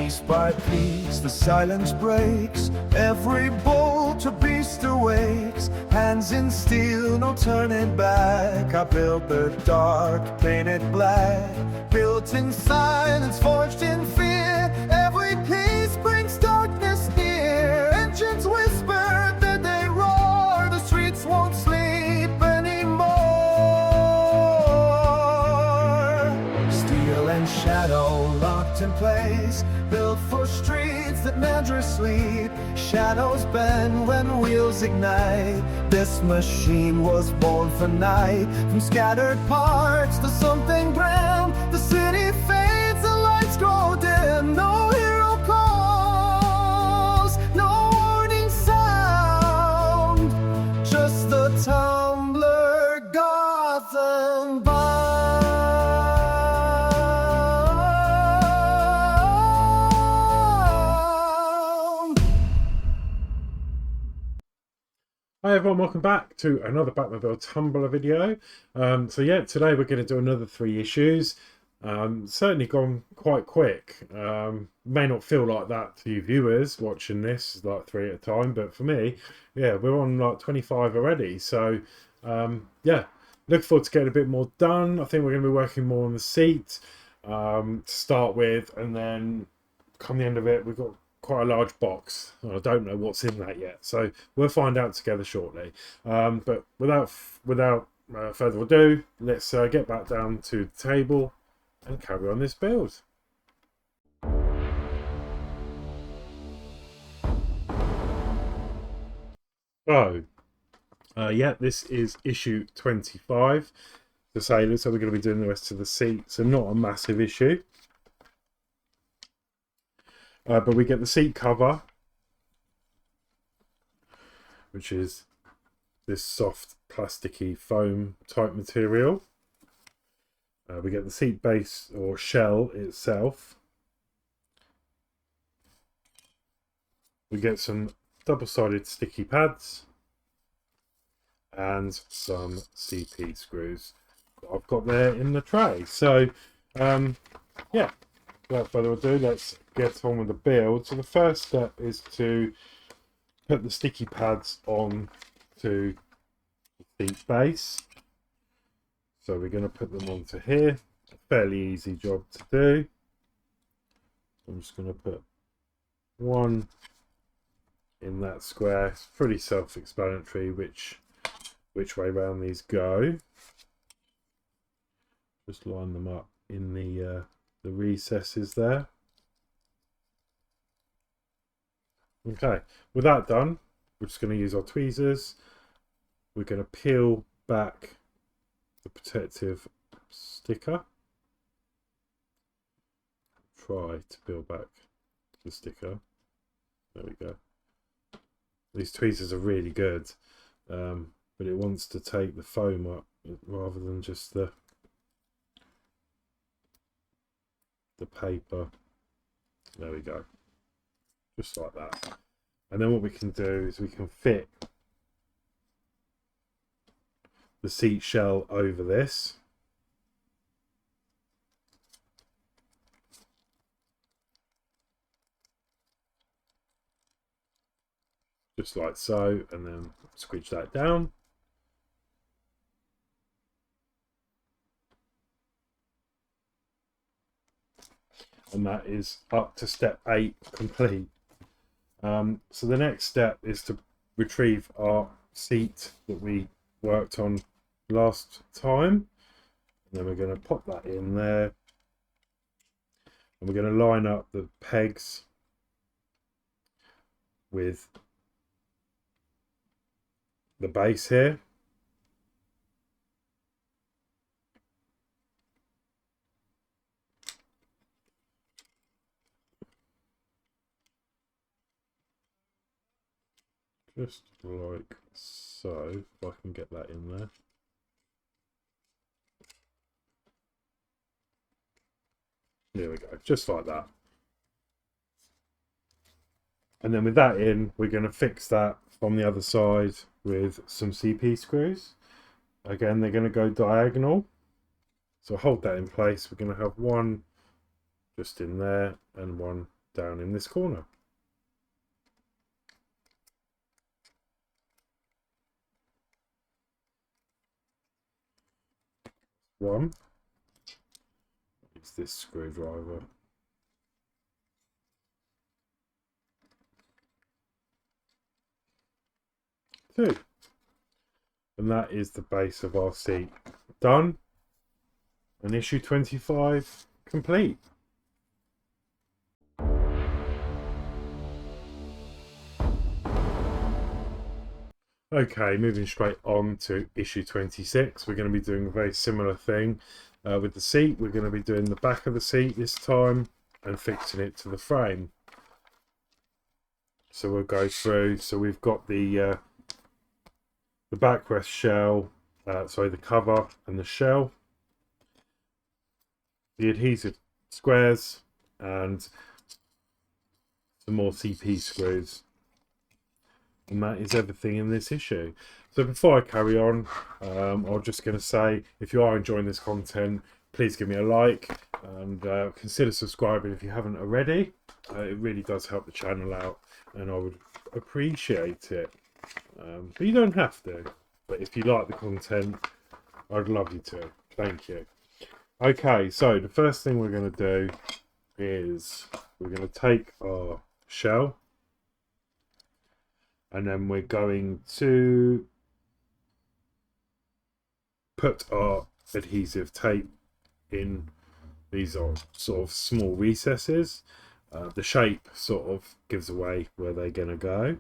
Piece by piece the silence breaks, every bolt a beast awakes. Hands in steel, no turning back. I built the dark, painted black. Built in silence, forged in fear. Every piece brings darkness near. Engines whisper, then they roar. The streets won't sleep anymore. Steel and shadow locked in place, built for streets that never sleep. Shadows bend when wheels ignite. This machine was born for night. From scattered parts to something grand, the city fades, the lights grow dim. No hero calls, no warning sound, just the tumbler Gotham bound. Hi everyone, welcome back to another Batmobile Tumbler video. So yeah, today we're going to do another 3 issues. Certainly gone quite quick. May not feel like that to you viewers watching this, like 3 at a time, but for me, yeah, we're on like 25 already. So yeah, looking forward to getting a bit more done. I think we're going to be working more on the seat to start with, and then come the end of it, we've got quite a large box. I don't know what's in that yet, so we'll find out together shortly. But without further ado, let's get back down to the table and carry on this build. So yeah, this is issue 25, the Sailors, so we're going to be doing the rest of the seat, so not a massive issue. But we get the seat cover, which is this soft plasticky foam type material. We get the seat base or shell itself. We get some double-sided sticky pads and some CP screws that I've got there in the tray. So yeah, without further ado, let's get on with the build. So the first step is to put the sticky pads on to the seat base. So we're going to put them onto here. A fairly easy job to do. I'm just going to put one in that square. It's pretty self-explanatory which way round these go. Just line them up in the recesses there. Okay, with that done, we're just going to use our tweezers. We're going to peel back the protective sticker. Try to peel back the sticker. There we go. These tweezers are really good, but it wants to take the foam up rather than just the paper. There we go, just like that. And then what we can do is we can fit the seat shell over this. Just like so, and then squidge that down. And that is up to step 8 complete. So the next step is to retrieve our seat that we worked on last time. And then we're going to pop that in there. And we're going to line up the pegs with the base here. Just like so, if I can get that in there. There we go, just like that. And then with that in, we're going to fix that from the other side with some CP screws. Again, they're going to go diagonal. So hold that in place. We're going to have one just in there and one down in this corner. One is this screwdriver. Two. And that is the base of our seat done. And issue 25 complete. Okay, moving straight on to issue 26. We're going to be doing a very similar thing with the seat. We're going to be doing the back of the seat this time and fixing it to the frame. So we'll go through. So we've got the backrest shell, sorry, the cover and the shell, the adhesive squares, and some more CP screws. And that is everything in this issue. So before I carry on, I'm just going to say, if you are enjoying this content, please give me a like and consider subscribing if you haven't already. It really does help the channel out, and I would appreciate it. But you don't have to. But if you like the content, I'd love you to. Thank you. Okay, so the first thing we're going to do is we're going to take our shell, and then we're going to put our adhesive tape in. These are sort of small recesses. The shape sort of gives away where they're going to go.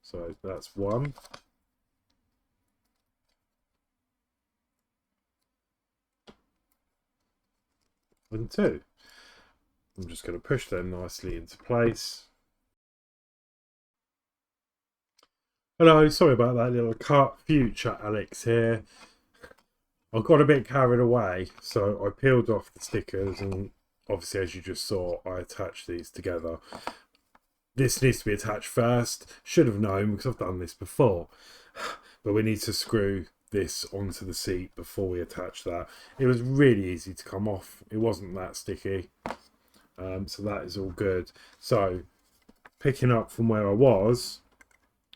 So that's one. And two. I'm just going to push them nicely into place. Hello, sorry about that little cut. Future Alex here. I got a bit carried away, so I peeled off the stickers, and obviously, as you just saw, I attached these together. This needs to be attached first. Should have known because I've done this before. But we need to screw this onto the seat before we attach that. It was really easy to come off. It wasn't that sticky. So that is all good. So picking up from where I was,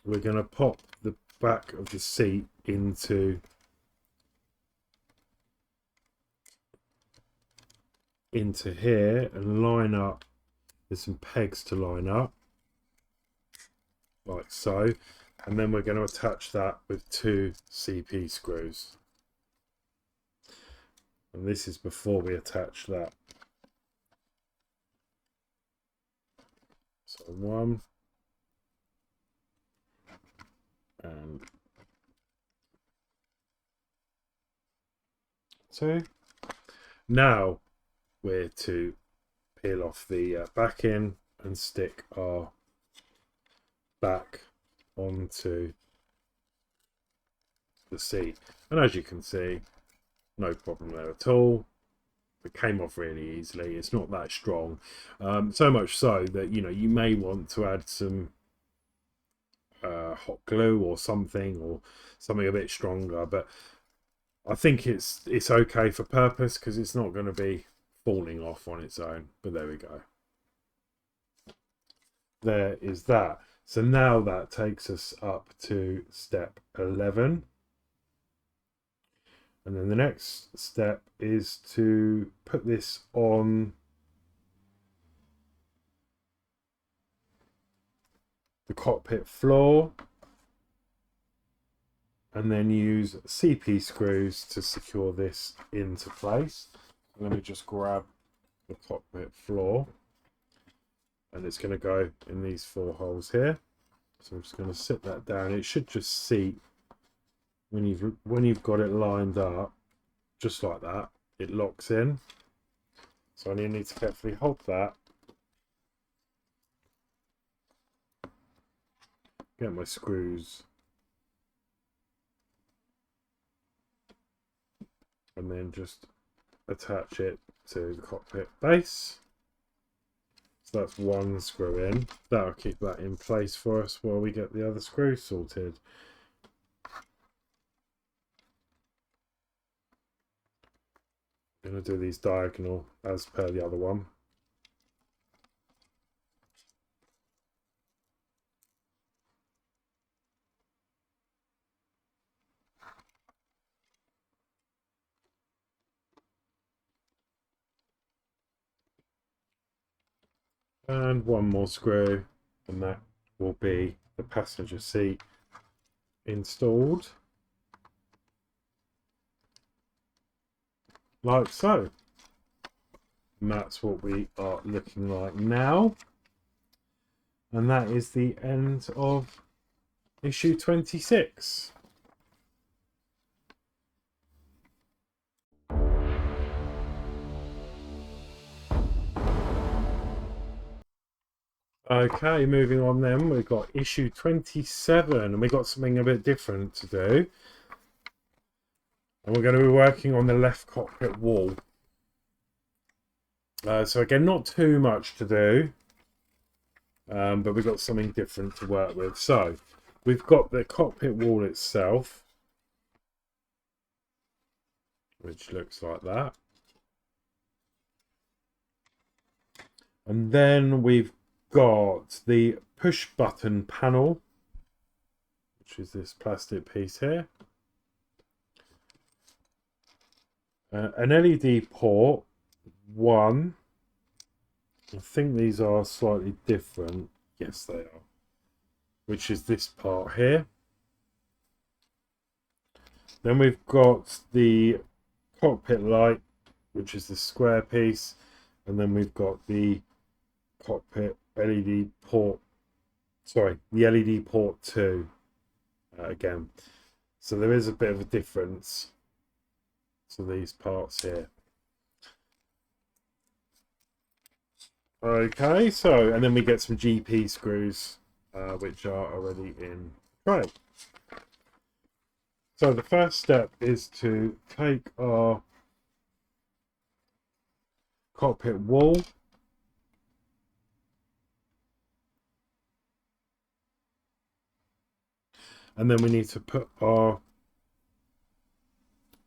we're going to pop the back of the seat into here and line up. There's some pegs to line up like so, and then we're going to attach that with 2 CP screws, and this is before we attach that. So 1 and 2. Now we're to peel off the backing and stick our back onto the seat, and as you can see, no problem there at all. It came off really easily. It's not that strong, so much so that you may want to add some hot glue or something a bit stronger, but I think it's okay for purpose because it's not going to be falling off on its own. But there we go. There is that. So now that takes us up to step 11. And then the next step is to put this on the cockpit floor and then use CP screws to secure this into place. Let me just grab the cockpit floor, and it's going to go in these 4 holes here. So I'm just going to sit that down. It should just seat when you've got it lined up, just like that. It locks in. So I need to carefully hold that. Get my screws. And then just attach it to the cockpit base. So that's 1 screw in. That'll keep that in place for us while we get the other screw sorted. I'm going to do these diagonal as per the other one. And one more screw, and that will be the passenger seat installed. Like so. And that's what we are looking like now. And that is the end of issue 26. Okay, moving on then, we've got issue 27, and we've got something a bit different to do. And we're going to be working on the left cockpit wall. So again, not too much to do, but we've got something different to work with. So we've got the cockpit wall itself, which looks like that. And then we've got the push button panel, which is this plastic piece here. An LED port, one. I think these are slightly different. Yes, they are. Which is this part here. Then we've got the cockpit light, which is the square piece. And then we've got the cockpit LED port. Sorry, the LED port 2 again. So there is a bit of a difference to these parts here. Okay, so, and then we get some GP screws, which are already in tray. So the first step is to take our cockpit wall, and then we need to put our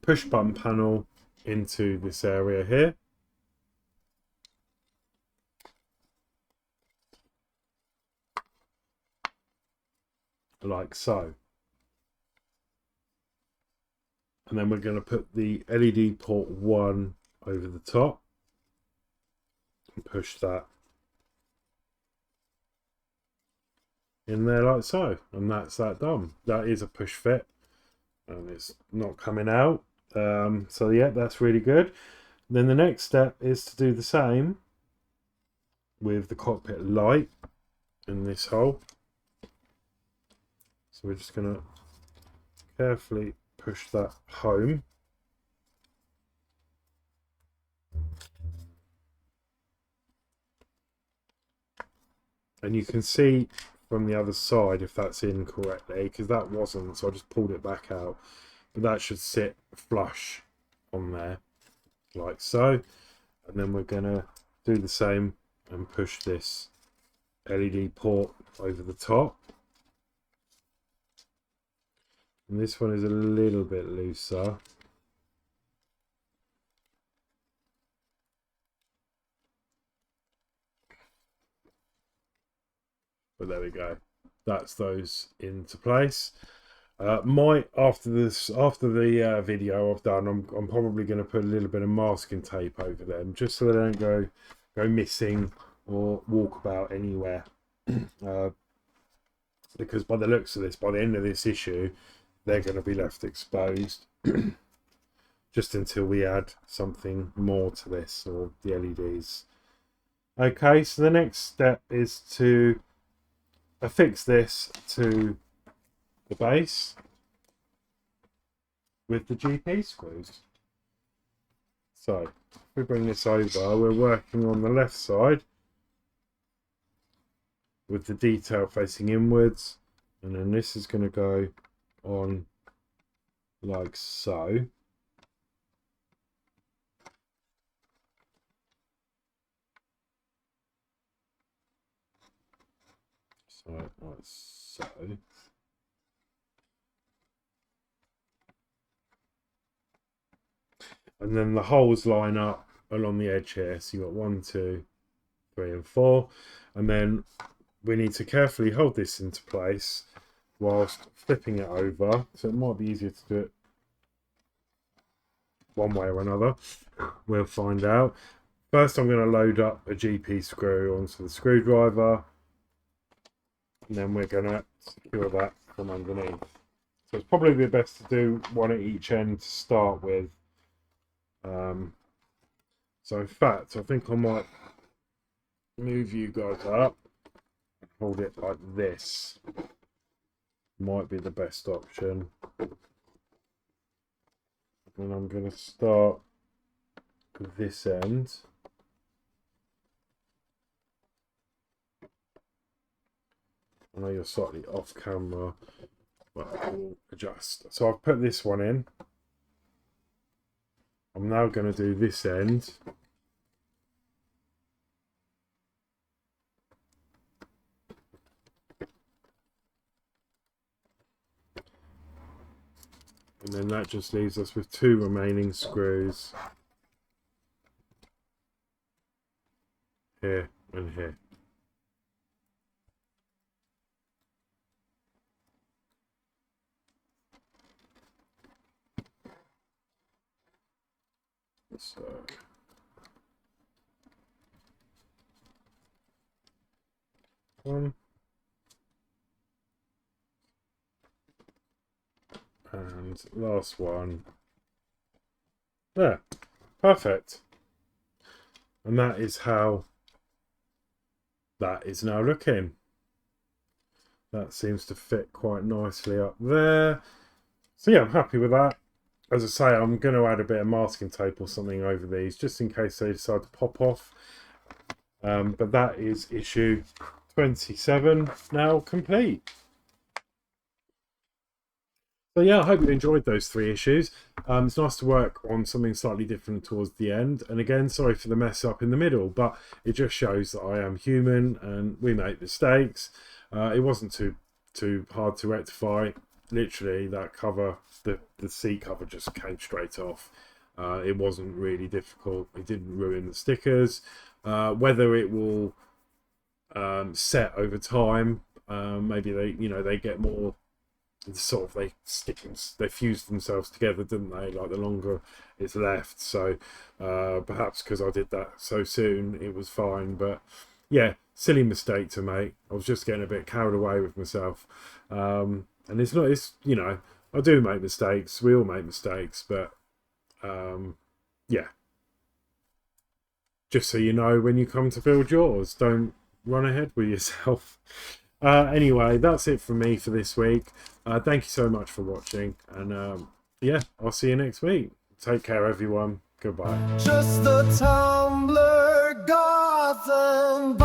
push button panel into this area here. Like so. And then we're going to put the LED port 1 over the top and push that in there like so. And that's that done. That is a push fit and it's not coming out. So yeah, that's really good. Then the next step is to do the same with the cockpit light in this hole. So we're just going to carefully push that home. And you can see from the other side if that's in correctly, because that wasn't, so I just pulled it back out. But that should sit flush on there, like so. And then we're going to do the same and push this LED port over the top. And this one is a little bit looser. But there we go. That's those into place. After the video I've done, I'm probably going to put a little bit of masking tape over them, just so they don't go missing or walk about anywhere. Because by the looks of this, by the end of this issue, they're going to be left exposed just until we add something more to this, or the LEDs. Okay, so the next step is to affix this to the base with the GP screws. So if we bring this over, we're working on the left side with the detail facing inwards, and then this is going to go on like so. So like so. And then the holes line up along the edge here. So you've got 1, 2, 3 and 4. And then we need to carefully hold this into place whilst flipping it over. So it might be easier to do it one way or another. We'll find out. First, I'm going to load up a GP screw onto the screwdriver, and then we're going to secure that from underneath. So it's probably best to do one at each end to start with. So in fact, I think I might move you guys up and hold it like this. Might be the best option. And I'm going to start with this end. I know you're slightly off camera, but I'll adjust. So I've put this one in. I'm now going to do this end. And then that just leaves us with 2 remaining screws. Here and here. So one and last one. There, perfect. And that is how that is now looking. That seems to fit quite nicely up there. So yeah, I'm happy with that. As I say, I'm going to add a bit of masking tape or something over these, just in case they decide to pop off. But that is issue 27 now complete. So yeah, I hope you enjoyed those 3 issues. It's nice to work on something slightly different towards the end. And again, sorry for the mess up in the middle, but it just shows that I am human and we make mistakes. It wasn't too hard to rectify. Literally, that cover, the seat cover just came straight off. It wasn't really difficult. It didn't ruin the stickers. Whether it will set over time, maybe they get more sort of, they fuse themselves together, didn't they, like the longer it's left. So perhaps because I did that so soon, it was fine. But yeah, silly mistake to make. I was just getting a bit carried away with myself. And it's I do make mistakes. We all make mistakes, but yeah. Just so you know, when you come to build yours, don't run ahead with yourself. Anyway, that's it from me for this week. Thank you so much for watching, and yeah, I'll see you next week. Take care, everyone. Goodbye. Just the tumbler, Gotham.